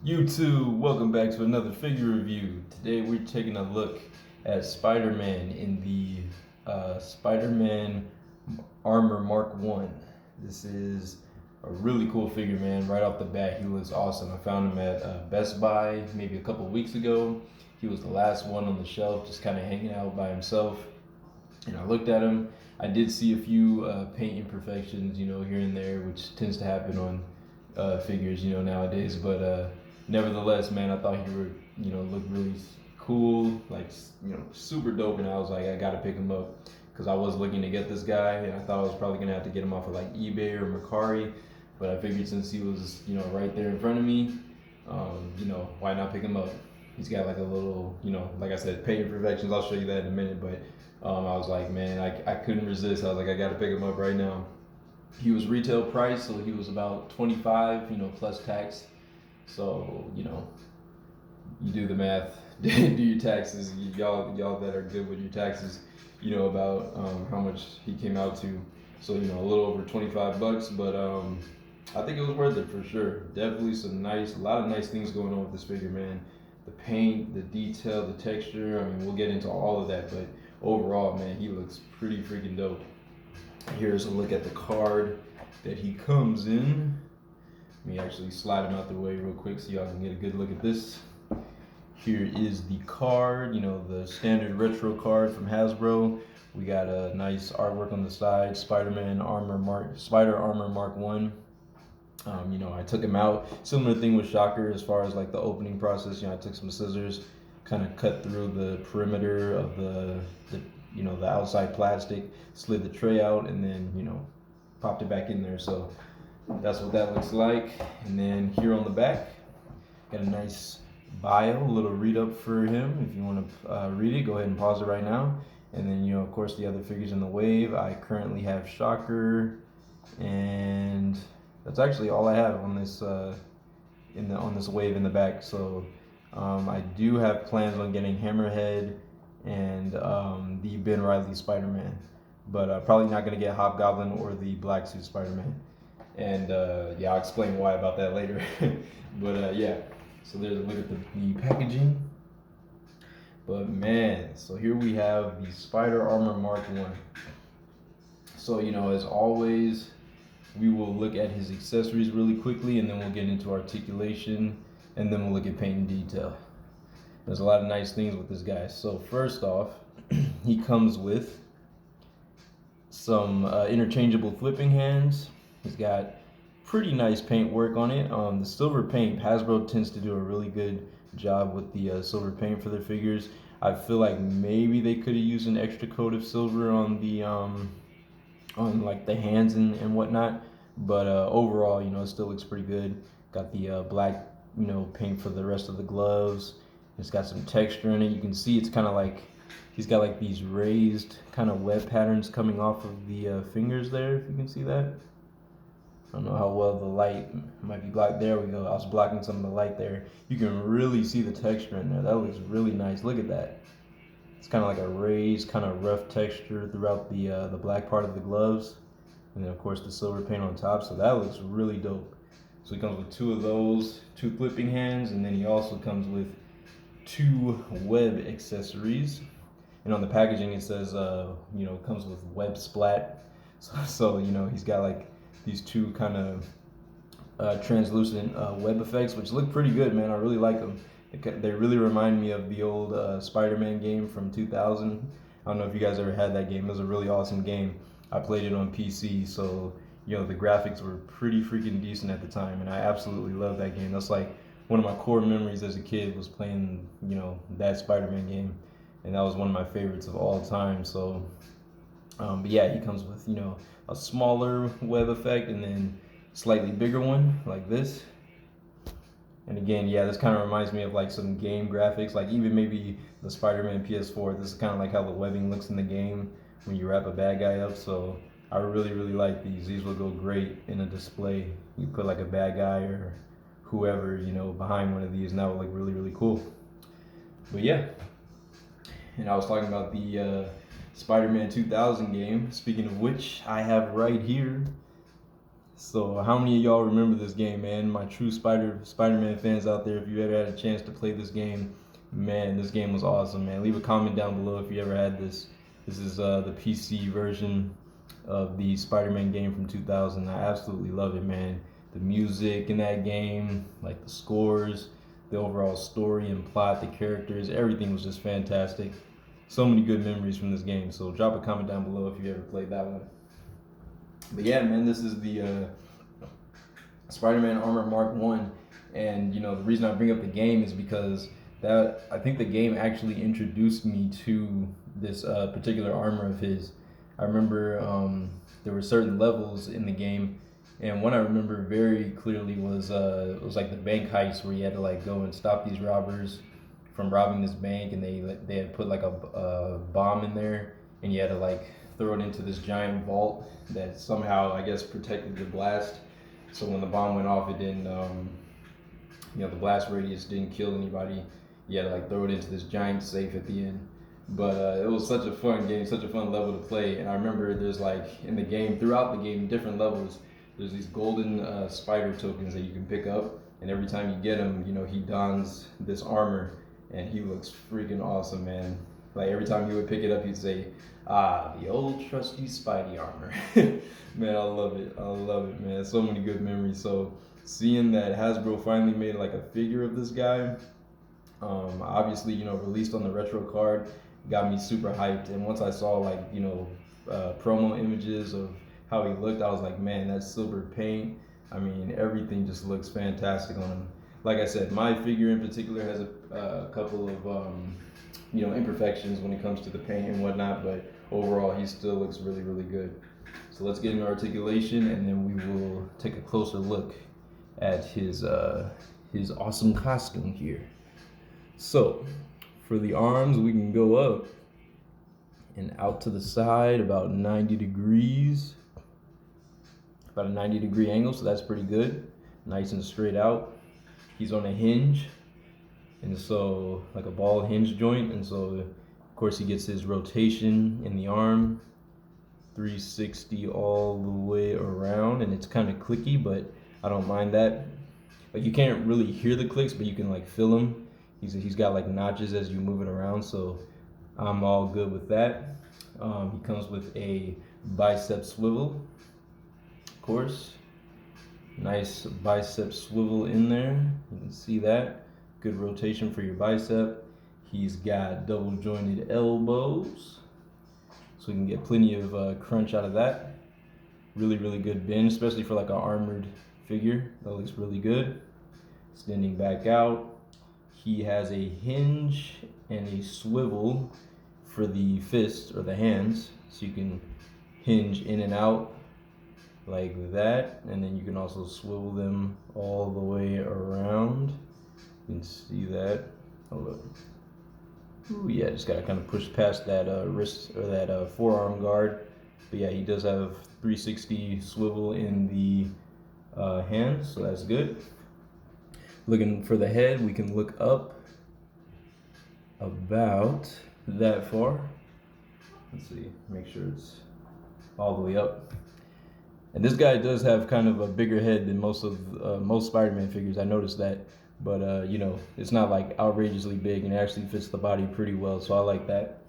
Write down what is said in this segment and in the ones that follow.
YouTube, welcome back to another figure review. Today we're taking a look at Spider-Man in the Spider-Man Armor Mark 1. This is a really cool figure, man. Right off the bat, he looks awesome. I found him at Best Buy maybe a couple weeks ago. He was the last one on the shelf, just kind of hanging out by himself. And I looked at him. I did see a few paint imperfections, here and there, which tends to happen on figures, nowadays. But nevertheless, man, I thought he would, look really cool, like, super dope. And I was like, I gotta pick him up because I was looking to get this guy, and I thought I was probably gonna have to get him off of like eBay or Mercari. But I figured since he was, right there in front of me, why not pick him up? He's got like a little, like I said, paint imperfections. I'll show you that in a minute. But I was like, man, I couldn't resist. I was like, I got to pick him up right now. He was retail price, so he was about 25, plus tax. So, you do the math, do your taxes. Y'all that are good with your taxes, about how much he came out to. So, a little over 25 bucks, but I think it was worth it for sure. Definitely a lot of nice things going on with this figure, man. The paint, the detail, the texture. I mean, we'll get into all of that, but overall, man, he looks pretty freaking dope. Here's a look at the card that he comes in. Let me actually slide him out the way real quick so y'all can get a good look at this. Here is the card, the standard retro card from Hasbro. We got a nice artwork on the side, Spider Armor Mark 1. I took him out. Similar thing with Shocker as far as like the opening process. I took some scissors, kind of cut through the perimeter of the outside plastic, slid the tray out, and then popped it back in there. So that's what that looks like. And then here on the back, got a nice bio, a little read up for him. If you want to read it, go ahead and pause it right now. And then of course the other figures in the wave. I currently have Shocker, and that's actually all I have on this on this wave in the back. So I do have plans on getting Hammerhead and the Ben Reilly Spider-Man, but probably not gonna get Hobgoblin or the Black Suit Spider-Man. And yeah, I'll explain why about that later. But yeah, so there's a look at the packaging. But man, so here we have the Spider Armor Mark 1. So as always, we will look at his accessories really quickly, and then we'll get into articulation, and then we'll look at paint and detail. There's a lot of nice things with this guy. So first off, he comes with some interchangeable flipping hands. He's got pretty nice paint work on it. The silver paint, Hasbro tends to do a really good job with the silver paint for their figures. I feel like maybe they could have used an extra coat of silver on the on like the hands and whatnot, but overall, it still looks pretty good. Got the black, paint for the rest of the gloves. It's got some texture in it. You can see it's kind of like he's got like these raised kind of web patterns coming off of the fingers there, if you can see that. I don't know how well the light might be blocked. There we go. I was blocking some of the light there. You can really see the texture in there. That looks really nice. Look at that. It's kind of like a raised, kind of rough texture throughout the black part of the gloves, and then of course the silver paint on top. So that looks really dope. So he comes with two of those, two flipping hands, and then he also comes with two web accessories. And on the packaging it says, comes with web splat. So he's got like these two kind of translucent web effects, which look pretty good, man. I really like them. They really remind me of the old Spider-Man game from 2000. I don't know if you guys ever had that game. It was a really awesome game. I played it on PC, so the graphics were pretty freaking decent at the time, and I absolutely love that game. That's like one of my core memories as a kid, was playing that Spider-Man game, and that was one of my favorites of all time. So but yeah, he comes with a smaller web effect and then slightly bigger one like this. And again, yeah, this kind of reminds me of like some game graphics, like even maybe the Spider-Man PS4. This is kind of like how the webbing looks in the game when you wrap a bad guy up. So I really, really like these. These will go great in a display. You put like a bad guy or whoever, behind one of these, and that would look really, really cool. But yeah, and I was talking about the Spider-Man 2000 game. Speaking of which, I have right here So how many of y'all remember this game, man? My true Spider-Man fans out there, if you ever had a chance to play this game, man, this game was awesome, man. Leave a comment down below if you ever had this. This is the PC version of the Spider-Man game from 2000. I absolutely love it, man. The music in that game, like the scores, the overall story and plot, the characters, everything was just fantastic. So many good memories from this game. So drop a comment down below if you ever played that one. But yeah, man, this is the Spider-Man Armor Mark 1, and you know the reason I bring up the game is because that I think the game actually introduced me to this particular armor of his. I remember there were certain levels in the game, and one I remember very clearly was it was like the bank heist where you had to like go and stop these robbers from robbing this bank, and they had put like a bomb in there, and you had to like throw it into this giant vault that somehow I guess protected the blast. So when the bomb went off, it didn't, you know, the blast radius didn't kill anybody. You had to like throw it into this giant safe at the end. But it was such a fun game, such a fun level to play. And I remember there's like in the game, throughout the game, different levels, there's these golden spider tokens that you can pick up. And every time you get him, you know, he dons this armor and he looks freaking awesome, man. Like every time he would pick it up, he'd say, "Ah, the old trusty Spidey armor." Man, I love it. I love it, man. So many good memories. So seeing that Hasbro finally made like a figure of this guy, obviously, you know, released on the retro card, got me super hyped. And once I saw like, you know, promo images of how he looked, I was like, man, that silver paint. I mean, everything just looks fantastic on him. Like I said, my figure in particular has a couple of you know, imperfections when it comes to the paint and whatnot, but overall he still looks really, really good. So let's get into articulation, and then we will take a closer look at his awesome costume here. So for the arms, we can go up and out to the side about 90 degrees, about a 90-degree angle, so that's pretty good. Nice and straight out. He's on a hinge, and so like a ball hinge joint, and so of course he gets his rotation in the arm, 360 all the way around, and it's kind of clicky, but I don't mind that. Like you can't really hear the clicks, but you can like feel them. He's got like notches as you move it around, so I'm all good with that. He comes with a bicep swivel, of course. Nice bicep swivel in there. You can see that. Good rotation for your bicep. He's got double jointed elbows, so we can get plenty of crunch out of that. Really, really good bend, especially for like an armored figure. That looks really good. Extending back out. He has a hinge and a swivel for the fist or the hands, so you can hinge in and out like that, and then you can also swivel them all the way around. You can see that. Hold up. Ooh, yeah, just gotta kind of push past that wrist or that forearm guard. But yeah, he does have 360 swivel in the hands, so that's good. Looking for the head, we can look up about that far. Let's see, make sure it's all the way up. And this guy does have kind of a bigger head than most Spider-Man figures. I noticed that, but you know, it's not like outrageously big, and it actually fits the body pretty well. So I like that.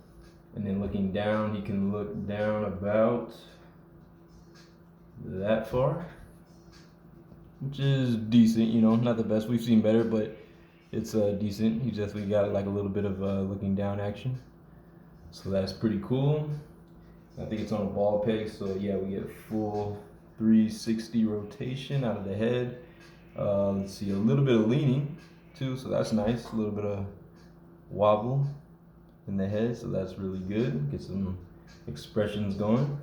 And then looking down, he can look down about that far, which is decent. You know, not the best. We've seen better, but it's decent. He definitely got like a little bit of looking down action. So that's pretty cool. I think it's on a ball peg, so yeah, we get full 360 rotation out of the head. Let's see, a little bit of leaning too, so that's nice. A little bit of wobble in the head, so that's really good. Get some expressions going.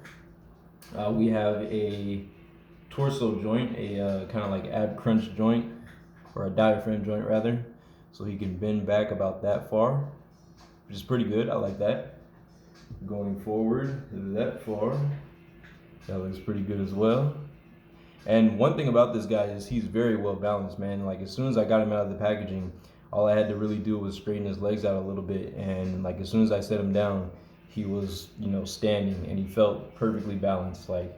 We have a torso joint, a kind of like ab crunch joint, or a diaphragm joint rather, so he can bend back about that far, which is pretty good. I like that. Going forward that far, that looks pretty good as well. And one thing about this guy is he's very well balanced, man. Like as soon as I got him out of the packaging, all I had to really do was straighten his legs out a little bit, and like as soon as I set him down, he was, you know, standing, and he felt perfectly balanced. Like,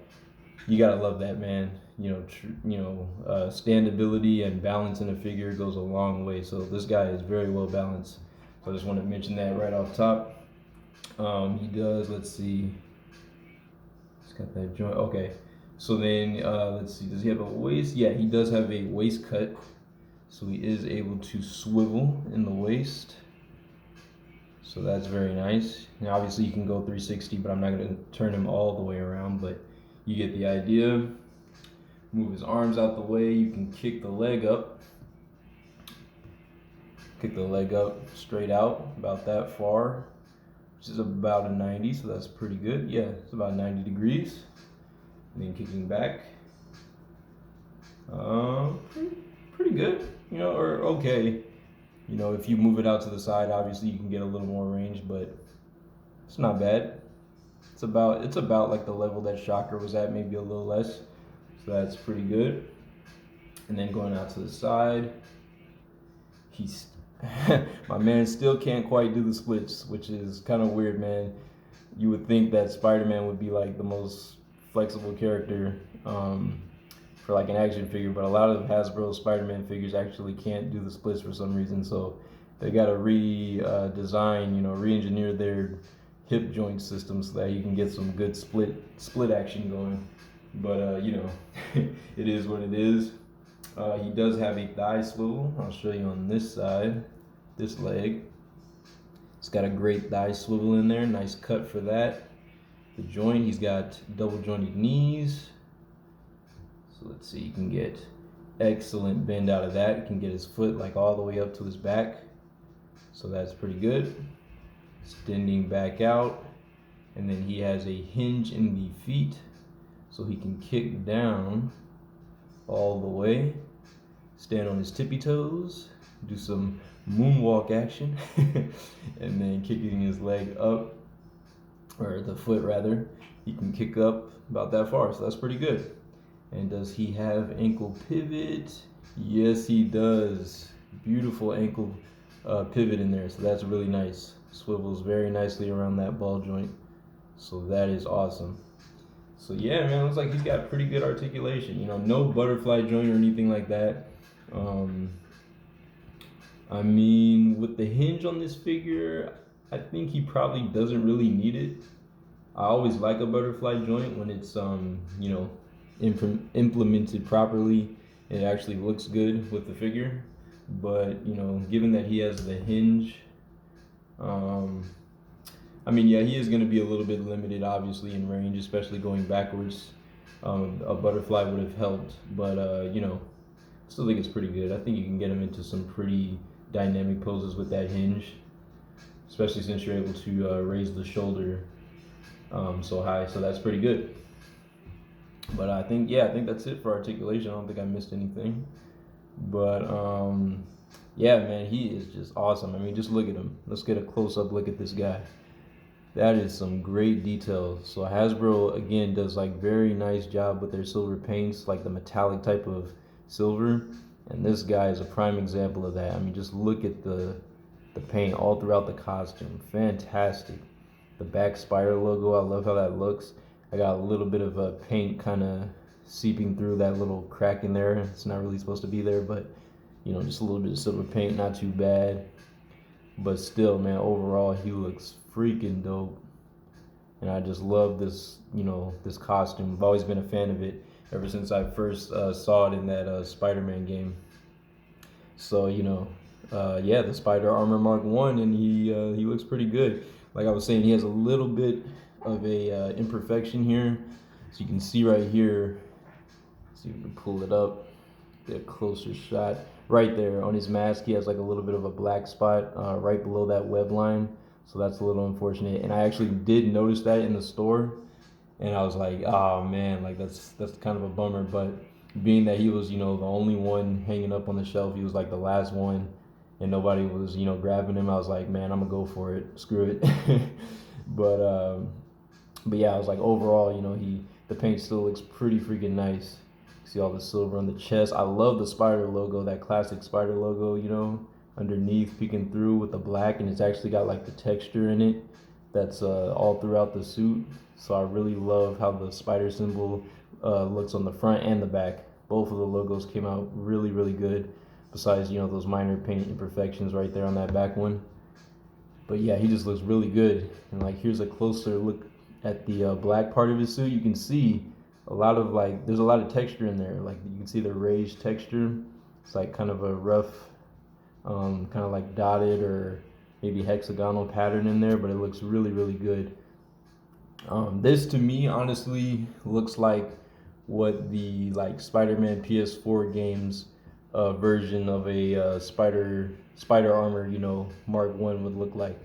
you gotta love that, man. standability and balance in a figure goes a long way. So this guy is very well balanced. So I just want to mention that right off top. He does, let's see, he's got that joint. Okay, so then let's see, does he have a waist? Yeah, he does have a waist cut. So he is able to swivel in the waist. So that's very nice. Now obviously you can go 360, but I'm not going to turn him all the way around, but you get the idea. Move his arms out the way. You can kick the leg up. Kick the leg up straight out about that far, which is about a 90, so that's pretty good. Yeah, it's about 90 degrees. And then kicking back. Pretty good, or okay. If you move it out to the side, obviously you can get a little more range, but it's not bad. It's about like the level that Shocker was at, maybe a little less. So that's pretty good. And then going out to the side, he's my man still can't quite do the splits, which is kind of weird, man. You would think that Spider-Man would be like the most flexible character for like an action figure, but a lot of Hasbro Spider-Man figures actually can't do the splits for some reason. So they got to redesign, re-engineer their hip joint system so that you can get some good split action going. But it is what it is. He does have a thigh swivel. I'll show you on this side, this leg. It's got a great thigh swivel in there. Nice cut for that. The joint, he's got double jointed knees. So let's see, you can get excellent bend out of that. You can get his foot like all the way up to his back. So that's pretty good. Extending back out. And then he has a hinge in the feet. So he can kick down all the way, stand on his tippy toes, do some moonwalk action, and then kicking his leg up, or the foot rather, he can kick up about that far, so that's pretty good. And does he have ankle pivot? Yes, he does. Beautiful ankle pivot in there, so that's really nice. Swivels very nicely around that ball joint, so that is awesome. So yeah, man, it looks like he's got pretty good articulation. No butterfly joint or anything like that. I mean, with the hinge on this figure, I think he probably doesn't really need it. I always like a butterfly joint when it's implemented properly. It actually looks good with the figure. But given that he has the hinge, I mean, yeah, he is going to be a little bit limited, obviously, in range, especially going backwards. A butterfly would have helped, but still think it's pretty good. I think you can get him into some pretty dynamic poses with that hinge, especially since you're able to raise the shoulder so high. So that's pretty good. But I think that's it for articulation. I don't think I missed anything. But yeah, man, he is just awesome. I mean, just look at him. Let's get a close-up look at this guy. That is some great details. So Hasbro, again, does like very nice job with their silver paints, like the metallic type of silver. And this guy is a prime example of that. I mean, just look at the paint all throughout the costume. Fantastic. The back spider logo, I love how that looks. I got a little bit of a paint kind of seeping through that little crack in there. It's not really supposed to be there, but just a little bit of silver paint, not too bad. But still, man, overall, he looks freaking dope. And I just love this, this costume. I've always been a fan of it ever since I first saw it in that Spider-Man game. So, yeah, the Spider Armor Mark 1, and he looks pretty good. Like I was saying, he has a little bit of a imperfection here. So you can see right here, see if we can pull it up, get a closer shot. Right there on his mask, he has like a little bit of a black spot right below that web line. So that's a little unfortunate. And I actually did notice that in the store. And I was like, oh man, like that's kind of a bummer. But being that he was, the only one hanging up on the shelf, he was like the last one, and nobody was, grabbing him. I was like, man, I'm gonna go for it. Screw it. But yeah, I was like, overall, the paint still looks pretty freaking nice. See all the silver on the chest. I love the spider logo, that classic spider logo, underneath peeking through with the black, and it's actually got like the texture in it that's all throughout the suit. So I really love how the spider symbol looks on the front and the back. Both of the logos came out really, really good. Besides, those minor paint imperfections right there on that back one. But yeah, he just looks really good. And like, here's a closer look at the black part of his suit. You can see a lot of there's a lot of texture in there. Like, you can see the raised texture. It's like kind of a rough, kind of like dotted or maybe hexagonal pattern in there, but it looks really, really good. This to me honestly looks like what the Spider-Man PS4 games version of a spider armor, Mark 1 would look like.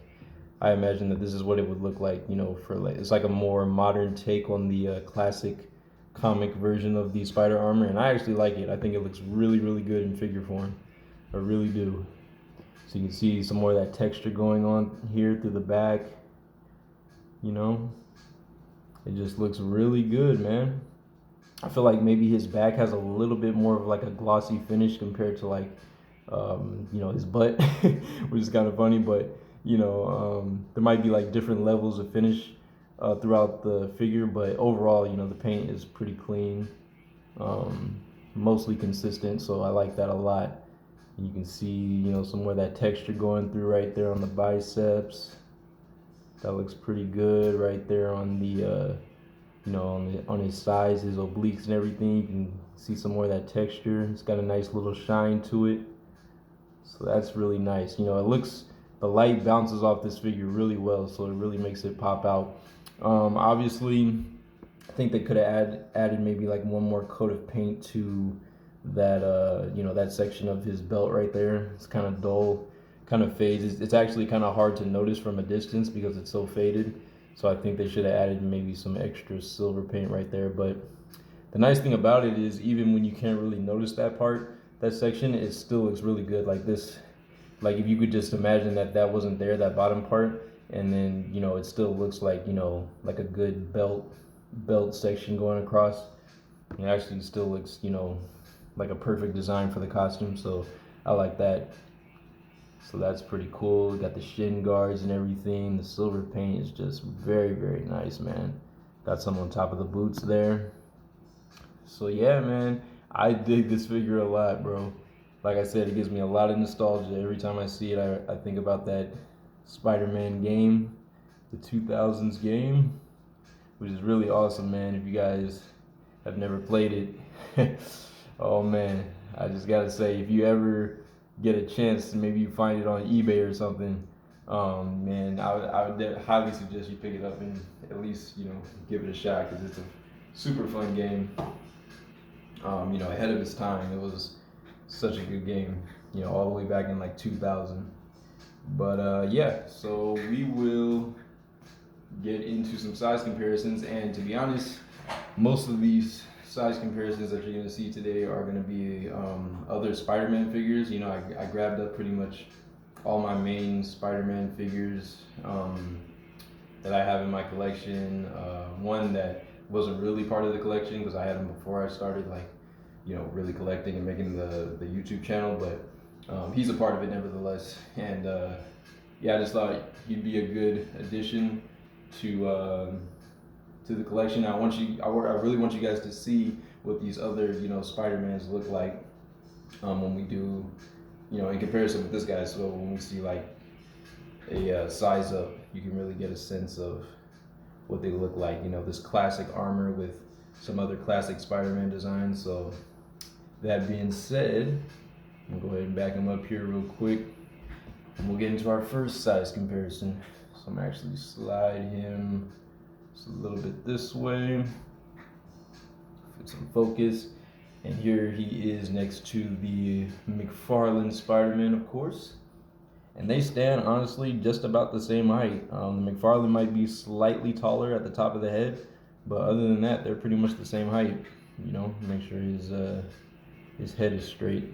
I imagine that this is what it would look like, for it's like a more modern take on the classic comic version of the spider armor, and I actually like it. I think it looks really, really good in figure form. I really do. So you can see some more of that texture going on here through the back. It just looks really good, man. I feel like maybe his back has a little bit more of like a glossy finish compared to his butt, which is kind of funny. But there might be like different levels of finish throughout the figure. But overall, the paint is pretty clean, mostly consistent. So I like that a lot. You can see some more of that texture going through right there on the biceps. That looks pretty good right there on the on his sides, his obliques and everything. You can see some more of that texture. It's got a nice little shine to it. So that's really nice. The light bounces off this figure really well, so it really makes it pop out. Obviously, I think they could have added maybe like one more coat of paint to that that section of his belt right there. It's kind of dull, kind of fades. It's actually kind of hard to notice from a distance because it's so faded. So I think they should have added maybe some extra silver paint right there. But the nice thing about it is, even when you can't really notice that section, it still looks really good. Like this, like if you could just imagine that wasn't there, that bottom part, and then it still looks like like a good belt section going across. It actually still looks like a perfect design for the costume. So I like that. So that's pretty cool. Got the shin guards and everything. The silver paint is just very, very nice, man. Got some on top of the boots there. So yeah, man, I dig this figure a lot, bro. Like I said, it gives me a lot of nostalgia. Every time I see it, I think about that Spider-Man game, the 2000s game, which is really awesome, man. If you guys have never played it, oh man, I just gotta say, if you ever get a chance, maybe you find it on eBay or something, man, I would highly suggest you pick it up and at least give it a shot, because it's a super fun game. Ahead of its time. It was such a good game, all the way back in like 2000. But yeah, so we will get into some size comparisons, and to be honest, most of these size comparisons that you're going to see today are going to be other Spider-Man figures. I grabbed up pretty much all my main Spider-Man figures that I have in my collection. One that wasn't really part of the collection because I had them before I started really collecting and making the YouTube channel, but he's a part of it nevertheless. And yeah, I just thought he'd be a good addition to the collection. I really want you guys to see what these other Spider-Mans look like when we do in comparison with this guy. So when we see like a size up, you can really get a sense of what they look like. This classic armor with some other classic Spider-Man designs. So that being said, I'm gonna go ahead and back him up here real quick, and we'll get into our first size comparison. So I'm gonna actually slide him just a little bit this way, get some focus, and here he is next to the McFarlane Spider-Man, of course. And they stand honestly just about the same height. The McFarlane might be slightly taller at the top of the head, but other than that, they're pretty much the same height. Make sure his head is straight.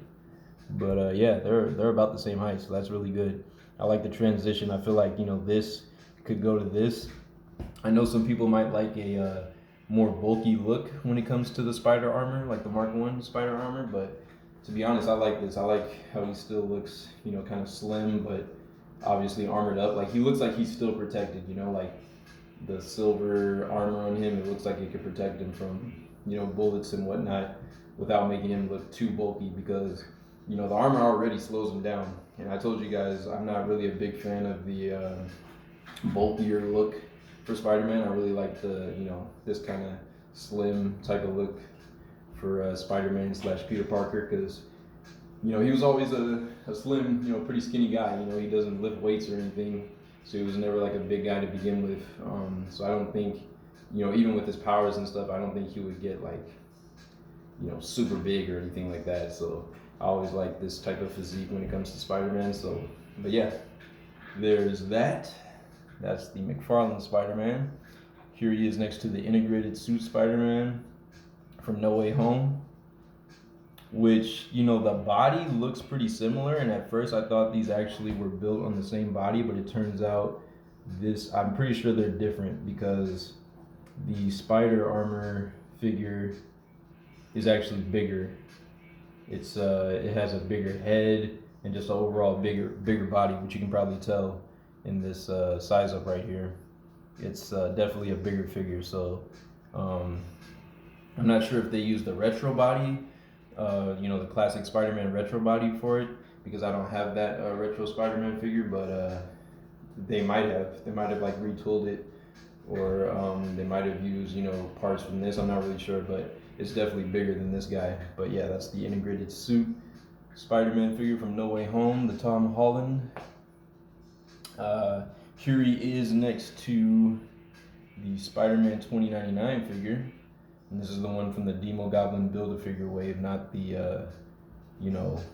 But yeah, they're about the same height, so that's really good. I like the transition. I feel like this could go to this. I know some people might like a more bulky look when it comes to the spider armor, like the Mark 1 spider armor, but to be honest, I like this. I like how he still looks, kind of slim, but obviously armored up. Like, he looks like he's still protected, like the silver armor on him, it looks like it could protect him from, bullets and whatnot without making him look too bulky, because the armor already slows him down. And I told you guys I'm not really a big fan of the bulkier look for Spider-Man. I really like the this kind of slim type of look for Spider-Man / Peter Parker, because he was always a slim, pretty skinny guy. He doesn't lift weights or anything, so he was never like a big guy to begin with. So I don't think, even with his powers and stuff, I don't think he would get like, super big or anything like that. So I always like this type of physique when it comes to Spider-Man. So, but yeah, there's that. That's the McFarlane Spider-Man. Here he is next to the integrated suit Spider-Man from No Way Home, which, the body looks pretty similar, and at first I thought these actually were built on the same body, but it turns out I'm pretty sure they're different, because the spider armor figure is actually bigger. It has a bigger head and just an overall bigger body, which you can probably tell in this size up right here. It's definitely a bigger figure. So I'm not sure if they used the retro body, the classic Spider-Man retro body for it, because I don't have that retro Spider-Man figure, but they might have like retooled it, or they might have used parts from this. I'm not really sure, but it's definitely bigger than this guy. But yeah, that's the integrated suit Spider-Man figure from No Way Home, the Tom Holland. Here he is next to the Spider-Man 2099 figure, and this is the one from the Demo Goblin Build-A-Figure wave, not the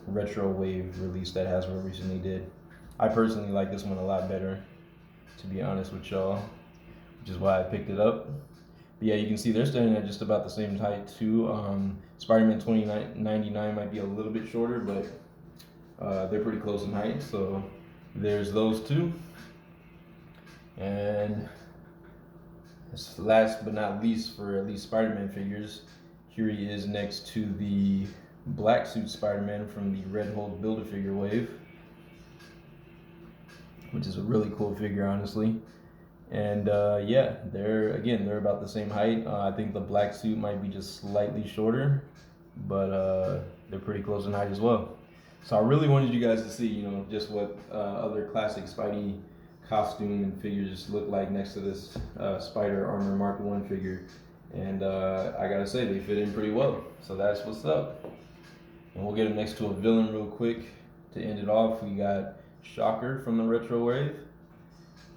retro wave release that Hasbro recently did. I personally like this one a lot better, to be honest with y'all, which is why I picked it up. But yeah, you can see they're standing at just about the same height too. Spider-Man 2099 might be a little bit shorter, but they're pretty close in height. So there's those two. And last but not least, for at least Spider-Man figures, here he is next to the black suit Spider-Man from the Red Hulk Build-A-Figure wave, which is a really cool figure, honestly. And yeah, they're about the same height. I think the black suit might be just slightly shorter, but they're pretty close in height as well. So I really wanted you guys to see, just what other classic Spidey costume and figures look like next to this Spider Armor Mark 1 figure. And I gotta say, they fit in pretty well. So that's what's up. And we'll get it next to a villain real quick to end it off. We got Shocker from the retro wave,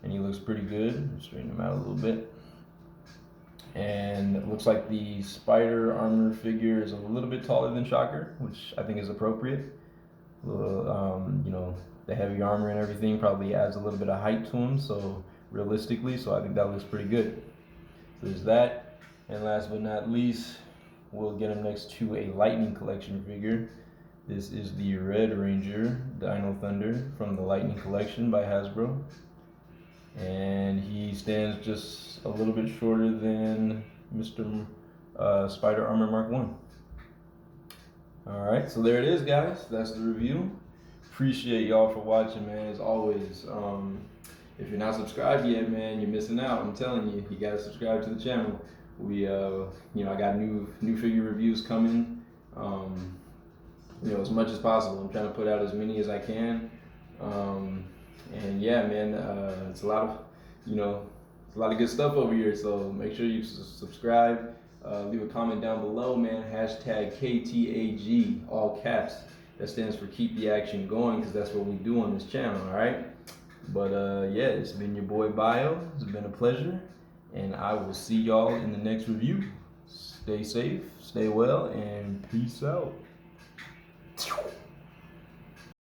and he looks pretty good. Straighten him out a little bit. And it looks like the Spider Armor figure is a little bit taller than Shocker, which I think is appropriate. A little, the heavy armor and everything probably adds a little bit of height to him, so realistically, so I think that looks pretty good. So there's that. And last but not least, we'll get him next to a Lightning Collection figure. This is the Red Ranger Dino Thunder from the Lightning Collection by Hasbro. And he stands just a little bit shorter than Mr. Spider Armor Mark 1. Alright, so there it is, guys. That's the review. Appreciate y'all for watching, man, as always. If you're not subscribed yet, man, you're missing out. I'm telling you, you gotta subscribe to the channel. We, I got new figure reviews coming, as much as possible. I'm trying to put out as many as I can. And yeah, man, it's a lot of, it's a lot of good stuff over here. So make sure you subscribe. Leave a comment down below, man. Hashtag KTAG, all caps. That stands for keep the action going, because that's what we do on this channel, all right? But yeah, it's been your boy Bio. It's been a pleasure, and I will see y'all in the next review. Stay safe, stay well, and peace out.